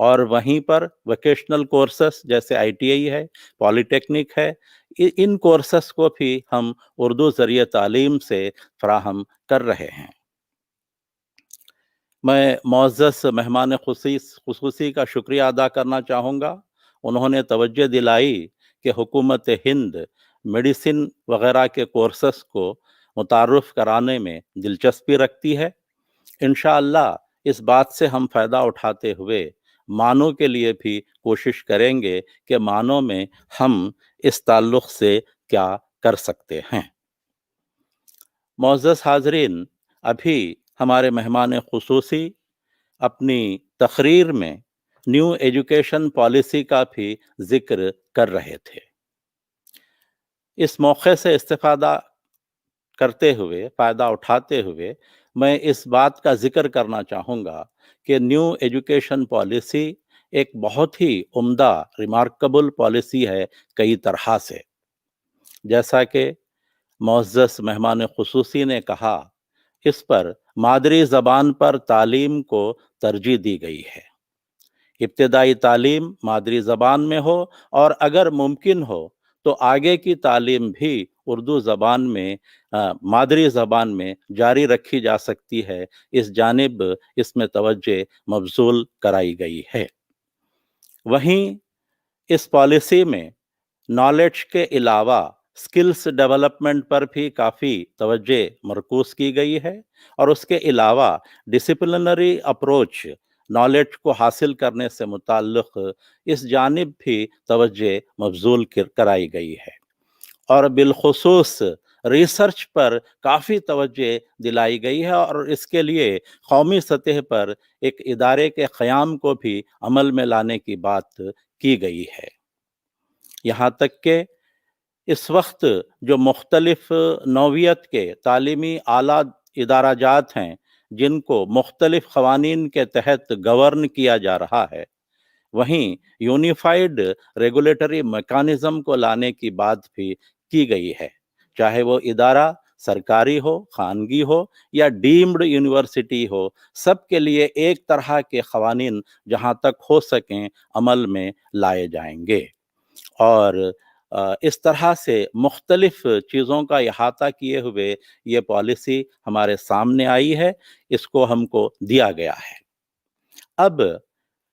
اور وہیں پر vocational courses جیسے ITI ہے، polytechnic ہے، ان courses کو بھی ہم اردو ذریعہ تعلیم سے فراہم کر رہے ہیں۔ میں معزز مہمان خصوصی کا شکریہ ادا کرنا چاہوں گا۔ انہوں نے توجہ دلائی کہ حکومت ہند میڈیسن وغیرہ کے کورسز کو متعارف کرانے میں دلچسپی رکھتی ہے۔ انشاءاللہ اس بات سے ہم فائدہ اٹھاتے ہوئے معنوں کے لیے بھی کوشش کریں گے کہ معنوں میں ہم اس تعلق سے کیا کر سکتے ہیں۔ معزز حاضرین، ابھی ہمارے مہمان خصوصی اپنی تقریر میں نیو ایجوکیشن پالیسی کا بھی ذکر کر رہے تھے۔ اس موقع سے استفادہ کرتے ہوئے، فائدہ اٹھاتے ہوئے میں اس بات کا ذکر کرنا چاہوں گا کہ نیو ایجوکیشن پالیسی ایک بہت ہی عمدہ ریمارکبل پالیسی ہے کئی طرح سے۔ جیسا کہ معزز مہمان خصوصی نے کہا، اس پر مادری زبان پر تعلیم کو ترجیح دی گئی ہے۔ ابتدائی تعلیم مادری زبان میں ہو اور اگر ممکن ہو تو آگے کی تعلیم بھی اردو زبان میں مادری زبان میں جاری رکھی جا سکتی ہے۔ اس جانب اس میں توجہ مبذول کرائی گئی ہے۔ وہیں اس پالیسی میں نالج کے علاوہ سکلز ڈیولپمنٹ پر بھی کافی توجہ مرکوز کی گئی ہے، اور اس کے علاوہ ڈسپلنری اپروچ نالج کو حاصل کرنے سے متعلق اس جانب بھی توجہ مبذول کرائی گئی ہے، اور بالخصوص ریسرچ پر کافی توجہ دلائی گئی ہے، اور اس کے لیے قومی سطح پر ایک ادارے کے قیام کو بھی عمل میں لانے کی بات کی گئی ہے۔ یہاں تک کہ اس وقت جو مختلف نوعیت کے تعلیمی اعلیٰ ادارہ جات ہیں جن کو مختلف قوانین کے تحت گورن کیا جا رہا ہے، وہیں یونیفائیڈ ریگولیٹری میکانزم کو لانے کی بات بھی کی گئی ہے، چاہے وہ ادارہ سرکاری ہو، خانگی ہو یا ڈیمڈ یونیورسٹی ہو، سب کے لیے ایک طرح کے قوانین جہاں تک ہو سکیں عمل میں لائے جائیں گے، اور اس طرح سے مختلف چیزوں کا احاطہ کیے ہوئے یہ پالیسی ہمارے سامنے آئی ہے، اس کو ہم کو دیا گیا ہے۔ اب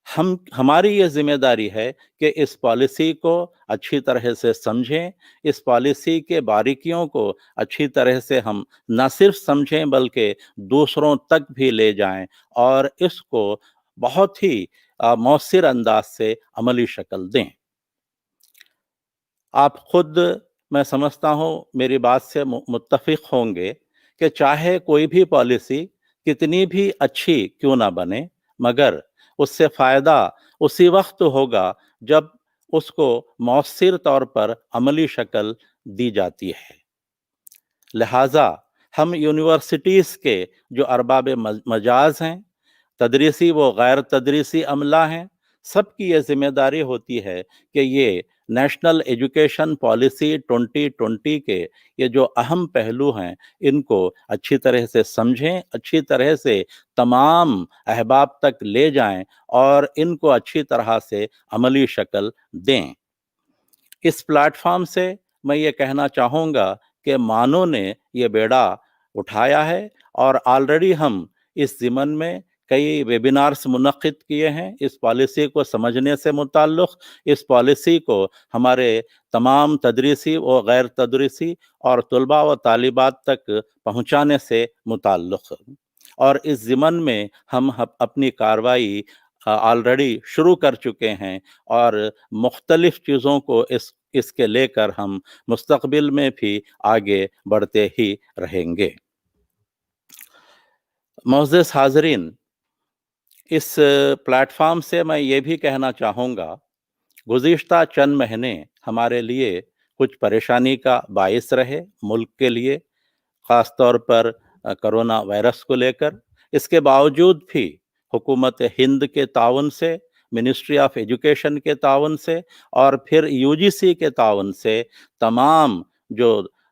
ہماری یہ ذمہ داری ہے کہ اس پالیسی کو اچھی طرح سے سمجھیں، اس پالیسی کے باریکیوں کو اچھی طرح سے ہم نہ صرف سمجھیں بلکہ دوسروں تک بھی لے جائیں، اور اس کو بہت ہی مؤثر انداز سے عملی شکل دیں۔ آپ خود، میں سمجھتا ہوں، میری بات سے متفق ہوں گے کہ چاہے کوئی بھی پالیسی کتنی بھی اچھی کیوں نہ بنے، مگر اس سے فائدہ اسی وقت ہوگا جب اس کو مؤثر طور پر عملی شکل دی جاتی ہے۔ لہٰذا ہم یونیورسٹیز کے جو ارباب مجاز ہیں، تدریسی و غیر تدریسی عملہ ہیں، سب کی یہ ذمہ داری ہوتی ہے کہ یہ نیشنل ایجوکیشن پالیسی 2020 کے یہ جو اہم پہلو ہیں ان کو اچھی طرح سے سمجھیں، اچھی طرح سے تمام احباب تک لے جائیں اور ان کو اچھی طرح سے عملی شکل دیں۔ اس پلیٹ فارم سے میں یہ کہنا چاہوں گا کہ مانو نے یہ بیڑا اٹھایا ہے، اور آلریڈی ہم اس ضمن میں کئی ویبینارز منعقد کیے ہیں اس پالیسی کو سمجھنے سے متعلق، اس پالیسی کو ہمارے تمام تدریسی و غیر تدریسی اور طلباء و طالبات تک پہنچانے سے متعلق، اور اس ضمن میں ہم اپنی کارروائی آلریڈی شروع کر چکے ہیں، اور مختلف چیزوں کو اس کے لے کر ہم مستقبل میں بھی آگے بڑھتے ہی رہیں گے۔ معزز حاضرین، اس پلیٹ فارم سے میں یہ بھی کہنا چاہوں گا، گزشتہ چند مہینے ہمارے لیے کچھ پریشانی کا باعث رہے ملک کے لیے، خاص طور پر کرونا وائرس کو لے کر۔ اس کے باوجود بھی حکومت ہند کے تعاون سے، منسٹری آف ایجوکیشن کے تعاون سے، اور پھر UGC کے تعاون سے تمام جو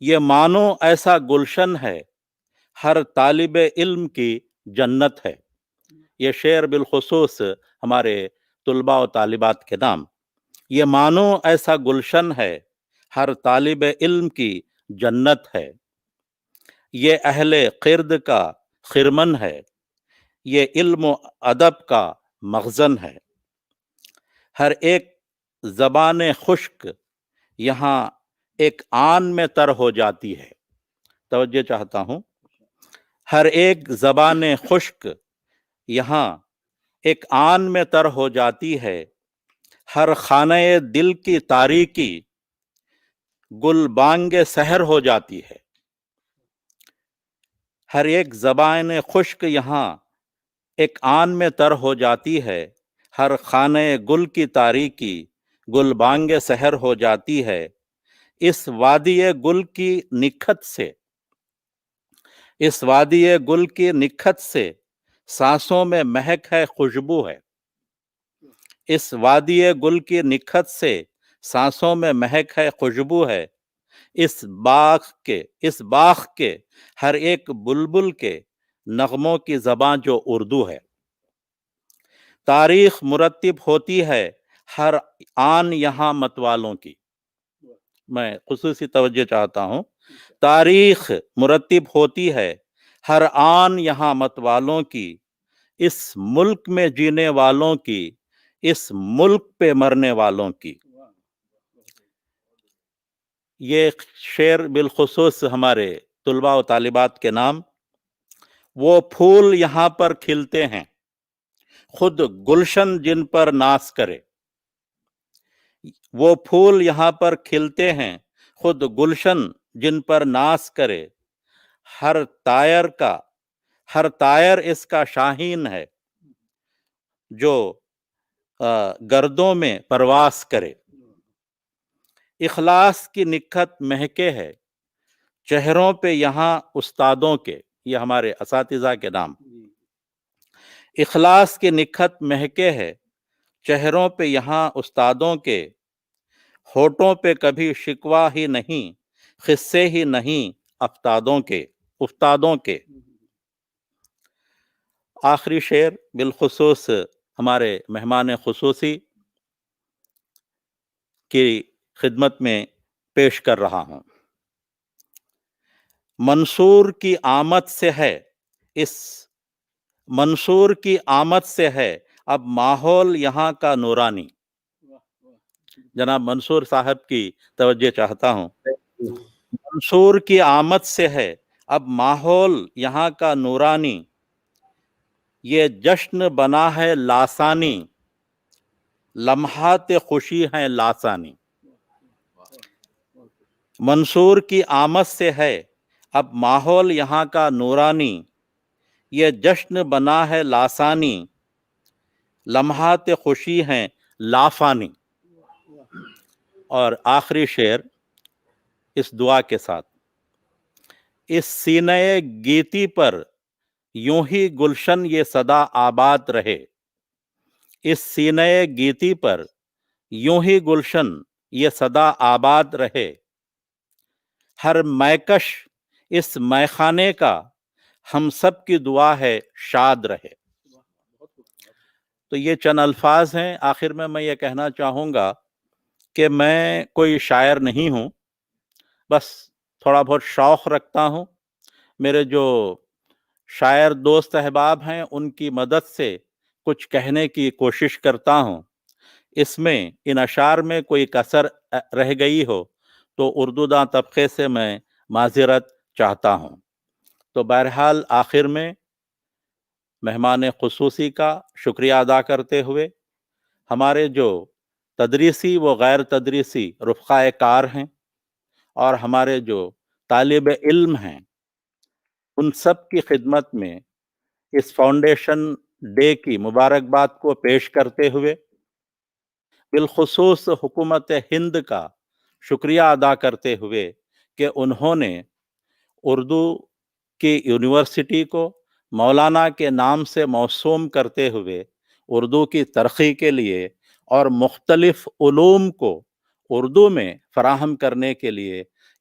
یہ مانو ایسا گلشن ہے، ہر طالب علم کی جنت ہے۔ یہ شعر بالخصوص ہمارے طلباء و طالبات کے نام۔ یہ مانو ایسا گلشن ہے، ہر طالب علم کی جنت ہے۔ یہ اہل قرد کا خرمن ہے، یہ علم و ادب کا مخزن ہے۔ ہر ایک زبان خشک یہاں ایک آن میں تر ہو جاتی ہے۔ توجہ چاہتا ہوں، ہر ایک زبان خشک یہاں ایک آن میں تر ہو جاتی ہے، ہر خانہ دل کی تاریکی گل بانگ سحر ہو جاتی ہے۔ ہر ایک زبان خشک یہاں ایک آن میں تر ہو جاتی ہے، ہر خانہ گل کی تاریکی گل بانگ سحر ہو جاتی ہے۔ اس وادی گل کی نکھت سے، اس وادی گل کی نکھت سے سانسوں میں مہک ہے، خوشبو ہے۔ اس وادی گل کی نکھت سے سانسوں میں مہک ہے، خوشبو ہے۔ اس باغ کے ہر ایک بلبل کے نغموں کی زبان جو اردو ہے۔ تاریخ مرتب ہوتی ہے ہر آن یہاں متوالوں کی۔ میں خصوصی توجہ چاہتا ہوں، تاریخ مرتب ہوتی ہے ہر آن یہاں متوالوں کی، اس ملک میں جینے والوں کی، اس ملک پہ مرنے والوں کی۔ یہ شعر بالخصوص ہمارے طلباء و طالبات کے نام۔ وہ پھول یہاں پر کھلتے ہیں، خود گلشن جن پر ناز کرے۔ وہ پھول یہاں پر کھلتے ہیں، خود گلشن جن پر ناز کرے۔ ہر طائر اس کا شاہین ہے، جو گردوں میں پرواز کرے۔ اخلاص کی نکھت مہکے ہے چہروں پہ یہاں استادوں کے، یہ ہمارے اساتذہ کے نام۔ اخلاص کی نکھت مہکے ہے چہروں پہ یہاں استادوں کے، ہونٹوں پہ کبھی شکوہ ہی نہیں، قصے ہی نہیں استادوں کے۔ آخری شعر بالخصوص ہمارے مہمان خصوصی کی خدمت میں پیش کر رہا ہوں۔ منصور کی آمد سے ہے اب ماحول یہاں کا نورانی۔ جناب منصور صاحب کی توجہ چاہتا ہوں۔ منصور کی آمد سے ہے اب ماحول یہاں کا نورانی، یہ جشن بنا ہے لاسانی، لمحات خوشی ہیں لاسانی۔ منصور کی آمد سے ہے اب ماحول یہاں کا نورانی، یہ جشن بنا ہے لاسانی، لمحات خوشی ہیں لافانی۔ اور آخری شعر اس دعا کے ساتھ، اس سینہ گیتی پر یوں ہی گلشن یہ صدا آباد رہے۔ اس سینہ گیتی پر یوں ہی گلشن یہ صدا آباد رہے، ہر میکش اس میخانے کا ہم سب کی دعا ہے شاد رہے۔ تو یہ چند الفاظ ہیں۔ آخر میں یہ کہنا چاہوں گا کہ میں کوئی شاعر نہیں ہوں، بس تھوڑا بہت شوق رکھتا ہوں۔ میرے جو شاعر دوست احباب ہیں ان کی مدد سے کچھ کہنے کی کوشش کرتا ہوں۔ اس میں ان اشعار میں کوئی کسر رہ گئی ہو تو اردو داں طبقے سے میں معذرت چاہتا ہوں۔ تو بہرحال آخر میں مہمان خصوصی کا شکریہ ادا کرتے ہوئے، ہمارے جو تدریسی و غیر تدریسی رفقائے کار ہیں اور ہمارے جو طالب علم ہیں، ان سب کی خدمت میں اس فاؤنڈیشن ڈے کی مبارکباد کو پیش کرتے ہوئے، بالخصوص حکومت ہند کا شکریہ ادا کرتے ہوئے کہ انہوں نے اردو کی یونیورسٹی کو مولانا کے نام سے موسوم کرتے ہوئے اردو کی ترقی کے لیے اور مختلف علوم کو اردو میں فراہم کرنے کے لیے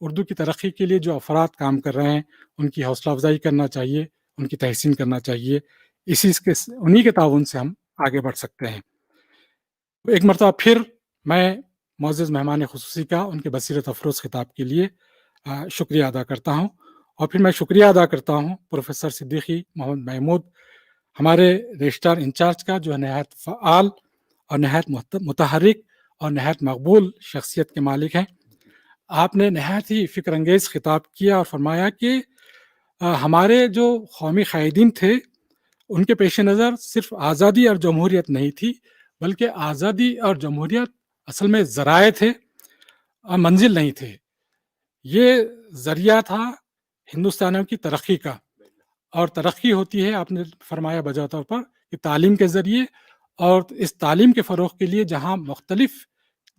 اردو کی ترقی کے لیے جو افراد کام کر رہے ہیں ان کی حوصلہ افزائی کرنا چاہیے، ان کی تحسین کرنا چاہیے، انہی کے تعاون سے ہم آگے بڑھ سکتے ہیں۔ ایک مرتبہ پھر میں معزز مہمان خصوصی کا ان کے بصیرت افروز خطاب کے لیے شکریہ ادا کرتا ہوں، اور پھر میں شکریہ ادا کرتا ہوں پروفیسر صدیقی محمد محمود، ہمارے رجسٹرار انچارج کا، جو نہایت فعال اور نہایت متحرک اور نہایت مقبول شخصیت کے مالک ہیں۔ آپ نے نہایت ہی فکر انگیز خطاب کیا اور فرمایا کہ ہمارے جو قومی قائدین تھے ان کے پیش نظر صرف آزادی اور جمہوریت نہیں تھی، بلکہ آزادی اور جمہوریت اصل میں ذرائع تھے اور منزل نہیں تھے، یہ ذریعہ تھا ہندوستانیوں کی ترقی کا، اور ترقی ہوتی ہے، آپ نے فرمایا بجا طور پر، کہ تعلیم کے ذریعے، اور اس تعلیم کے فروغ کے لیے جہاں مختلف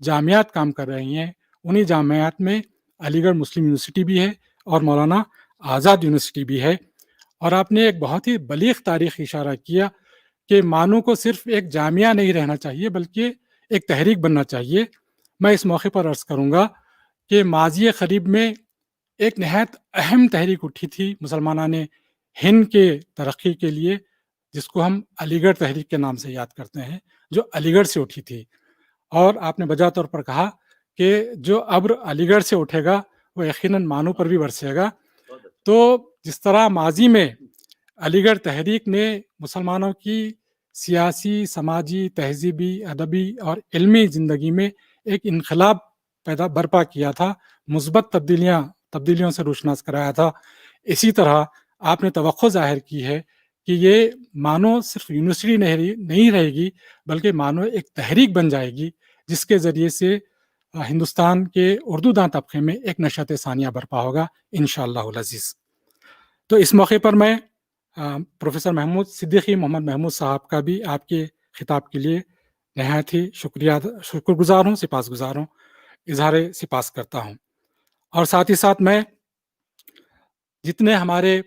جامعات کام کر رہی ہیں، انہی جامعات میں علی گڑھ مسلم یونیورسٹی بھی ہے اور مولانا آزاد یونیورسٹی بھی ہے۔ اور آپ نے ایک بہت ہی بلیغ تاریخی اشارہ کیا کہ مانو کو صرف ایک جامعہ نہیں رہنا چاہیے بلکہ ایک تحریک بننا چاہیے۔ میں اس موقع پر عرض کروں گا کہ ماضی قریب میں ایک نہایت اہم تحریک اٹھی تھی مسلمانان ہند کے ترقی کے لیے، جس کو ہم علی گڑھ تحریک کے نام سے یاد کرتے ہیں، جو علی گڑھ سے اٹھی تھی۔ اور آپ نے بجا طور پر کہا کہ جو ابر علی گڑھ سے اٹھے گا وہ یقیناً مانو پر بھی برسے گا۔ تو جس طرح ماضی میں علی گڑھ تحریک نے مسلمانوں کی سیاسی، سماجی، تہذیبی، ادبی اور علمی زندگی میں ایک انقلاب برپا کیا تھا، مثبت تبدیلیوں سے روشناس کرایا تھا، اسی طرح آپ نے توقع ظاہر کی ہے کہ یہ مانو صرف یونیورسٹی نہیں رہے گی بلکہ مانو ایک تحریک بن جائے گی، جس کے ذریعے سے ہندوستان کے اردو داں طبقے میں ایک نشاط ثانیہ برپا ہوگا انشاءاللہ العزیز۔ تو اس موقع پر میں پروفیسر محمود صدیقی محمد محمود صاحب کا بھی آپ کے خطاب کے لیے نہایت ہی شکر گزار ہوں، سپاس گزار ہوں، اظہار سپاس کرتا ہوں۔ اور ساتھ ہی ساتھ میں جتنے ہمارے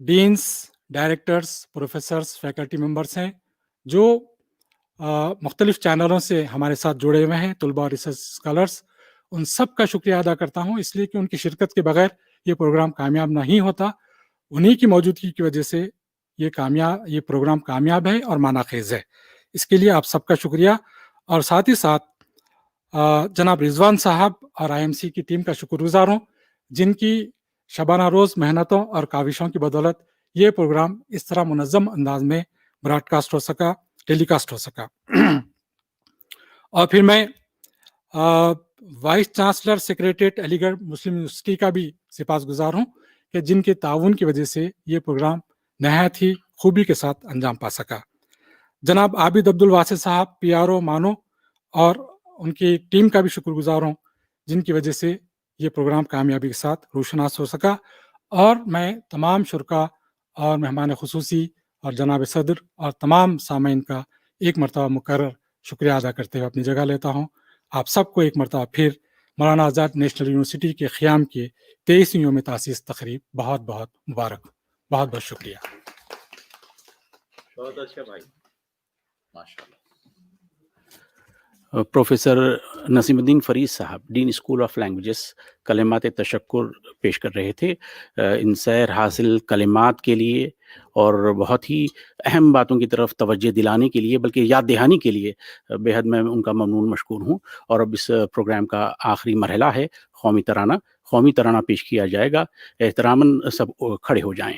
deans, directors, professors, faculty members ہیں جو مختلف چینلوں سے ہمارے ساتھ جڑے ہوئے ہیں، طلباء اور ریسرچ اسکالرس، ان سب کا شکریہ ادا کرتا ہوں، اس لیے کہ ان کی شرکت کے بغیر یہ پروگرام کامیاب نہیں ہوتا۔ انہی کی موجودگی کی وجہ سے یہ پروگرام کامیاب ہے اور معنی خیز ہے۔ اس کے لیے آپ سب کا شکریہ، اور ساتھ ہی ساتھ جناب رضوان صاحب اور IMC کی ٹیم کا شکر گزار ہوں، جن کی شبانہ روز محنتوں اور کاوشوں کی بدولت یہ پروگرام اس طرح منظم انداز میں براڈ کاسٹ ہو سکا، ٹیلی کاسٹ ہو سکا۔ اور پھر میں وائس چانسلر سیکریٹریٹ علی گڑھ مسلم یونیورسٹی کا بھی سپاس گزار ہوں کہ جن کے تعاون کی وجہ سے یہ پروگرام نہایت ہی خوبی کے ساتھ انجام پا سکا۔ جناب عابد عبدالواسع صاحب PRO مانو اور ان کی ٹیم کا بھی شکر گزار ہوں، جن کی وجہ سے یہ پروگرام کامیابی کے ساتھ روشناس ہو سکا۔ اور میں تمام شرکا اور مہمان خصوصی اور جناب صدر اور تمام سامعین کا ایک مرتبہ مکرر شکریہ ادا کرتے ہوئے اپنی جگہ لیتا ہوں۔ آپ سب کو ایک مرتبہ پھر مولانا آزاد نیشنل یونیورسٹی کے قیام کے 23ویں یوم تاسیس تقریب بہت بہت مبارک، بہت بہت شکریہ۔ بہت اچھا بھائی، ماشاءاللہ۔ پروفیسر نسیم الدین فرید صاحب ڈین اسکول آف لینگویجز کلمات تشکر پیش کر رہے تھے ان سیر حاصل کلمات کے لیے اور بہت ہی اہم باتوں کی طرف توجہ دلانے کے لیے، بلکہ یاد دہانی کے لیے بے حد میں ان کا ممنون مشکور ہوں۔ اور اب اس پروگرام کا آخری مرحلہ ہے قومی ترانہ پیش کیا جائے گا۔ احتراماً سب کھڑے ہو جائیں۔